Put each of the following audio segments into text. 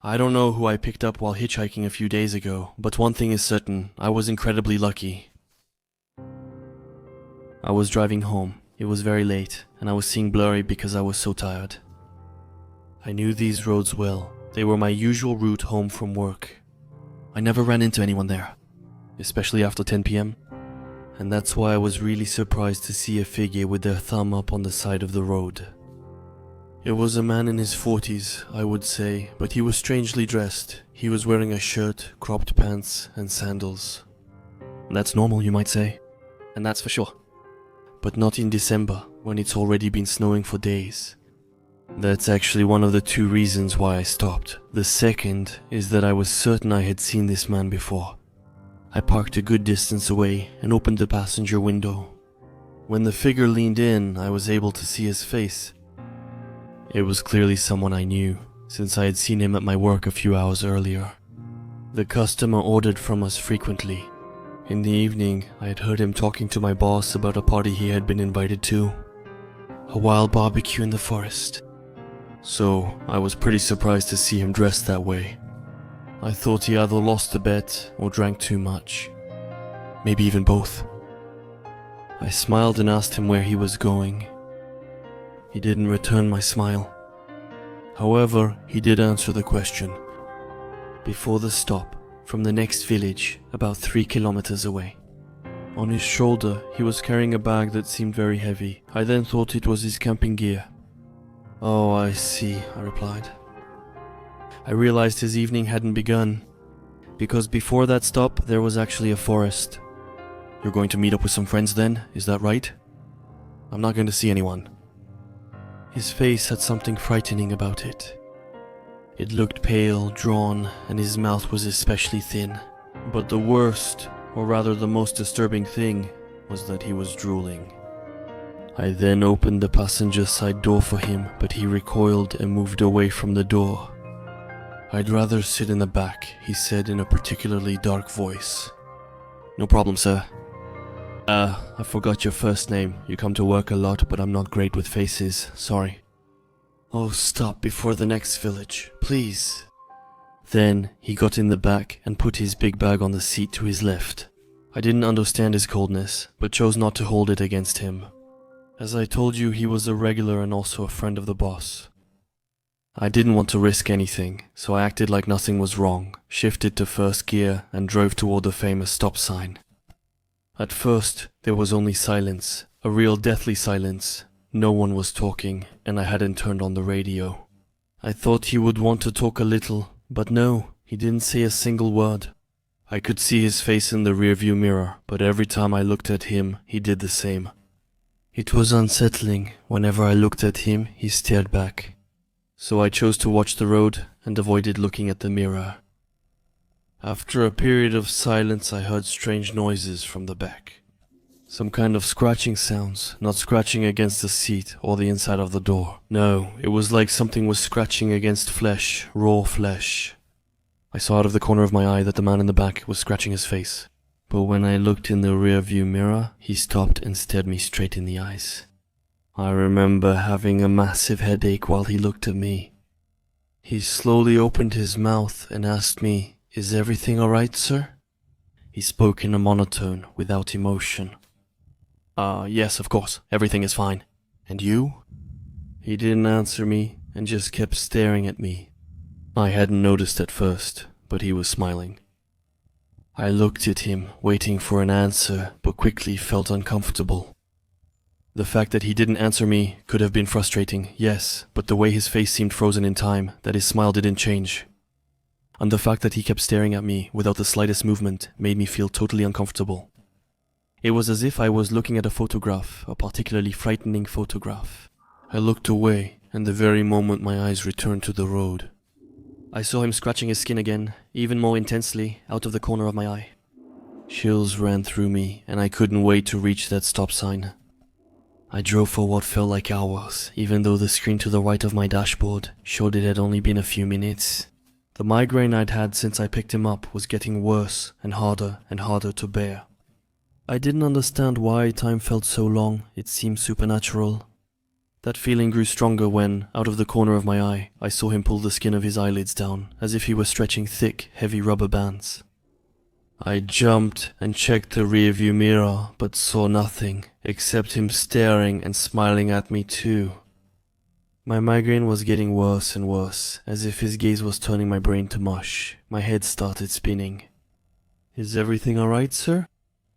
I don't know who I picked up while hitchhiking a few days ago, but one thing is certain, I was incredibly lucky. I was driving home. It was very late, and I was seeing blurry because I was so tired. I knew these roads well. They were my usual route home from work. I never ran into anyone there, especially after 10 p.m. And that's why I was really surprised to see a figure with their thumb up on the side of the road. It was a man in his 40s, I would say, but he was strangely dressed. He was wearing a shirt, cropped pants, and sandals. That's normal, you might say. And that's for sure. But not in December, when it's already been snowing for days. That's actually one of the two reasons why I stopped. The second is that I was certain I had seen this man before. I parked a good distance away and opened the passenger window. When the figure leaned in, I was able to see his face. It was clearly someone I knew, since I had seen him at my work a few hours earlier. The customer ordered from us frequently. In the evening, I had heard him talking to my boss about a party he had been invited to. A wild barbecue in the forest. So, I was pretty surprised to see him dressed that way. I thought he either lost a bet or drank too much. Maybe even both. I smiled and asked him where he was going. He didn't return my smile. However, he did answer the question. Before the stop, from the next village, about 3 kilometers away. On his shoulder, he was carrying a bag that seemed very heavy. I then thought it was his camping gear. Oh, I see, I replied. I realized his evening hadn't begun, because before that stop, there was actually a forest. You're going to meet up with some friends then, is that right? I'm not going to see anyone. His face had something frightening about it. It looked pale, drawn, and his mouth was especially thin. But the worst, or rather the most disturbing thing, was that he was drooling. I then opened the passenger side door for him, but he recoiled and moved away from the door. I'd rather sit in the back, he said in a particularly dark voice. No problem, sir. I forgot your first name. You come to work a lot, but I'm not great with faces. Sorry. Oh, stop before the next village, please. Then he got in the back and put his big bag on the seat to his left. I didn't understand his coldness, but chose not to hold it against him. As I told you, he was a regular and also a friend of the boss. I didn't want to risk anything, so I acted like nothing was wrong, shifted to first gear, and drove toward the famous stop sign. At first, there was only silence, a real deathly silence. No one was talking, and I hadn't turned on the radio. I thought he would want to talk a little, but no, he didn't say a single word. I could see his face in the rearview mirror, but every time I looked at him, he did the same. It was unsettling. Whenever I looked at him, he stared back. So I chose to watch the road and avoided looking at the mirror. After a period of silence, I heard strange noises from the back. Some kind of scratching sounds, not scratching against the seat or the inside of the door. No, it was like something was scratching against flesh, raw flesh. I saw out of the corner of my eye that the man in the back was scratching his face. But when I looked in the rearview mirror, he stopped and stared me straight in the eyes. I remember having a massive headache while he looked at me. He slowly opened his mouth and asked me, "Is everything alright, sir?" He spoke in a monotone, without emotion. Yes, of course, everything is fine. And you? He didn't answer me, and just kept staring at me. I hadn't noticed at first, but he was smiling. I looked at him, waiting for an answer, but quickly felt uncomfortable. The fact that he didn't answer me could have been frustrating, yes, but the way his face seemed frozen in time, that his smile didn't change. And the fact that he kept staring at me without the slightest movement made me feel totally uncomfortable. It was as if I was looking at a photograph, a particularly frightening photograph. I looked away, and the very moment my eyes returned to the road, I saw him scratching his skin again, even more intensely, out of the corner of my eye. Chills ran through me, and I couldn't wait to reach that stop sign. I drove for what felt like hours, even though the screen to the right of my dashboard showed it had only been a few minutes. The migraine I'd had since I picked him up was getting worse and harder to bear. I didn't understand why time felt so long. It seemed supernatural. That feeling grew stronger when, out of the corner of my eye, I saw him pull the skin of his eyelids down, as if he were stretching thick, heavy rubber bands. I jumped and checked the rearview mirror, but saw nothing, except him staring and smiling at me too. My migraine was getting worse and worse, as if his gaze was turning my brain to mush. My head started spinning. "Is everything alright, sir?"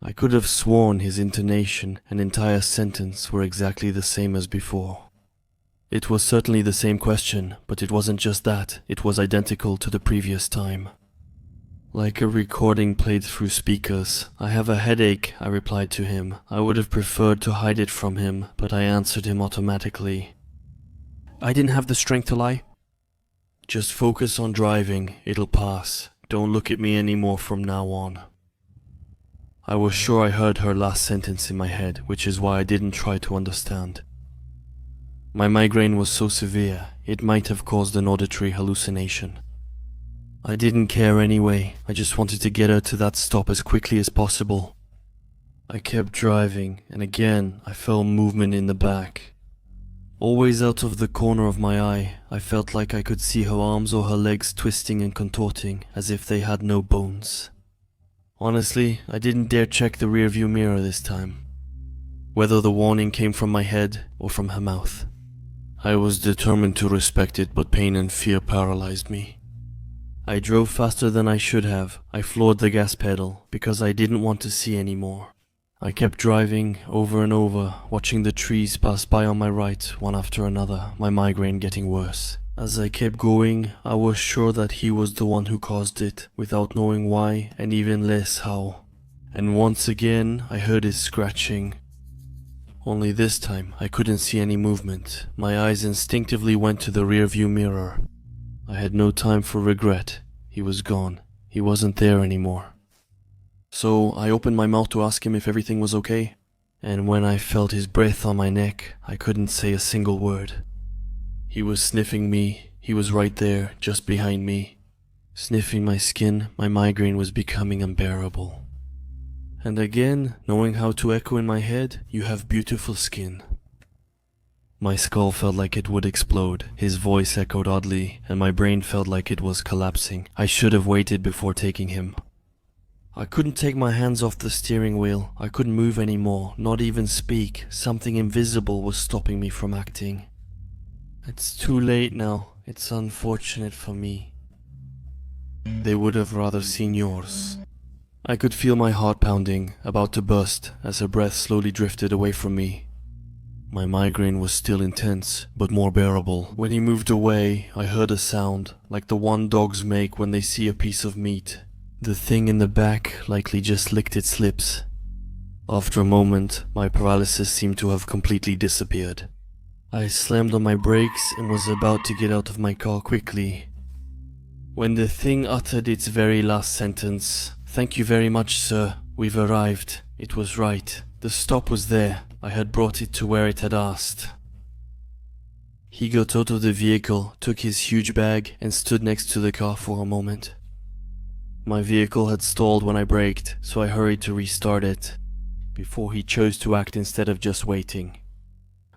I could have sworn his intonation and entire sentence were exactly the same as before. It was certainly the same question, but it wasn't just that, it was identical to the previous time. Like a recording played through speakers. "I have a headache," I replied to him. I would have preferred to hide it from him, but I answered him automatically. "I didn't have the strength to lie." "Just focus on driving, it'll pass. Don't look at me anymore from now on." I was sure I heard her last sentence in my head, which is why I didn't try to understand. My migraine was so severe, it might have caused an auditory hallucination. I didn't care anyway, I just wanted to get her to that stop as quickly as possible. I kept driving, and again I felt movement in the back. Always out of the corner of my eye, I felt like I could see her arms or her legs twisting and contorting, as if they had no bones. Honestly, I didn't dare check the rearview mirror this time, whether the warning came from my head or from her mouth. I was determined to respect it, but pain and fear paralyzed me. I drove faster than I should have. I floored the gas pedal, because I didn't want to see any more. I kept driving, over and over, watching the trees pass by on my right, one after another, my migraine getting worse. As I kept going, I was sure that he was the one who caused it, without knowing why, and even less how. And once again, I heard his scratching. Only this time, I couldn't see any movement. My eyes instinctively went to the rearview mirror. I had no time for regret. He was gone. He wasn't there anymore. So I opened my mouth to ask him if everything was okay. And when I felt his breath on my neck, I couldn't say a single word. He was sniffing me. He was right there, just behind me. Sniffing my skin, my migraine was becoming unbearable. And again, knowing how to echo in my head, "You have beautiful skin." My skull felt like it would explode. His voice echoed oddly, and my brain felt like it was collapsing. I should have waited before taking him. I couldn't take my hands off the steering wheel. I couldn't move anymore, not even speak. Something invisible was stopping me from acting. "It's too late now. It's unfortunate for me. They would have rather seen yours." I could feel my heart pounding, about to burst, as her breath slowly drifted away from me. My migraine was still intense, but more bearable. When he moved away, I heard a sound, like the one dogs make when they see a piece of meat. The thing in the back likely just licked its lips. After a moment, my paralysis seemed to have completely disappeared. I slammed on my brakes and was about to get out of my car quickly, when the thing uttered its very last sentence. "Thank you very much, sir. We've arrived." It was right. The stop was there. I had brought it to where it had asked. He got out of the vehicle, took his huge bag, and stood next to the car for a moment. My vehicle had stalled when I braked, so I hurried to restart it, before he chose to act instead of just waiting.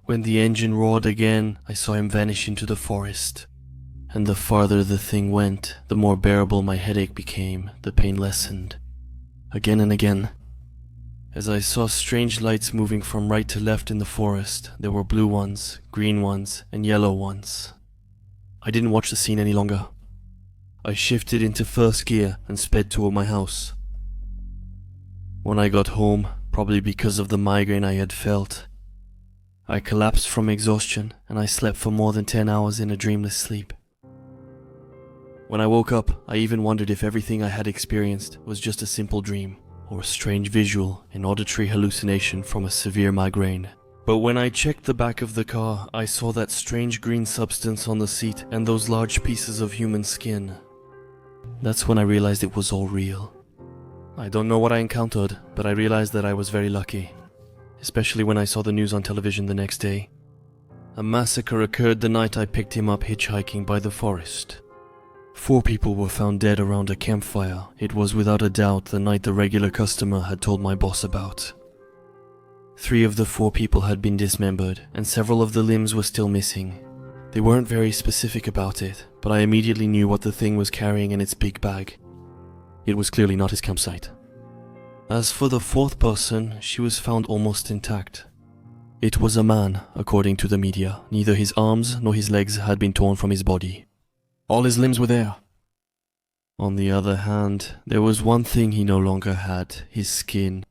When the engine roared again, I saw him vanish into the forest. And the farther the thing went, the more bearable my headache became, the pain lessened. Again and again. As I saw strange lights moving from right to left in the forest, there were blue ones, green ones, and yellow ones. I didn't watch the scene any longer. I shifted into first gear and sped toward my house. When I got home, probably because of the migraine I had felt, I collapsed from exhaustion and I slept for more than 10 hours in a dreamless sleep. When I woke up, I even wondered if everything I had experienced was just a simple dream, or a strange visual, an auditory hallucination from a severe migraine. But when I checked the back of the car, I saw that strange green substance on the seat and those large pieces of human skin. That's when I realized it was all real. I don't know what I encountered, but I realized that I was very lucky. Especially when I saw the news on television the next day. A massacre occurred the night I picked him up hitchhiking by the forest. 4 people were found dead around a campfire. It was without a doubt the night the regular customer had told my boss about. 3 of the 4 people had been dismembered, and several of the limbs were still missing. They weren't very specific about it, but I immediately knew what the thing was carrying in its big bag. It was clearly not his campsite. As for the 4th person, she was found almost intact. It was a man, according to the media. Neither his arms nor his legs had been torn from his body. All his limbs were there. On the other hand, there was one thing he no longer had, his skin.